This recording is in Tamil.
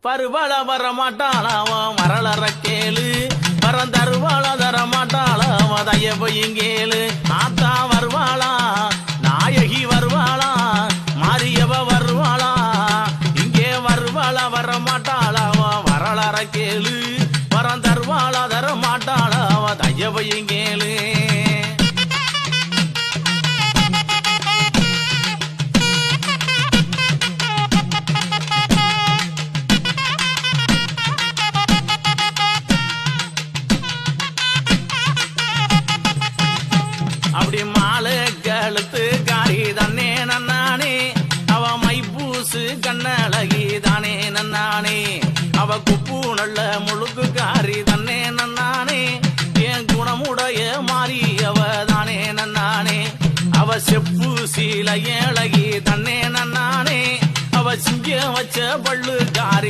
பருவள வர மாட்டாளாவன் மரளற கேளு வரம் தருவாள தர மாட்டாளாவன் தயவையுங்கேளு ஆத்தா வருவாளா நாயகி வருவாளா மாரியவ வருவாளா இங்கே வருவாள வர மாட்டாளாவன் வரளற கேளு வரம் தருவாள தர மாட்டாளாவன் தயவையுங்கேளு அப்படி மாலை கழுத்து காரி தன்னே நன்னானே அவ மைப்பூசு கண்ணழகி தானே நன்னானே அவ குப்பு நல்ல முழுக்கு காரி தன்னே நன்னானே என் குணமுடைய மாறி அவ தானே நன்னானே அவ செப்பு சீல ஏழகி தன்னே நன்னானே அவ சிங்க வச்ச பள்ளு காரி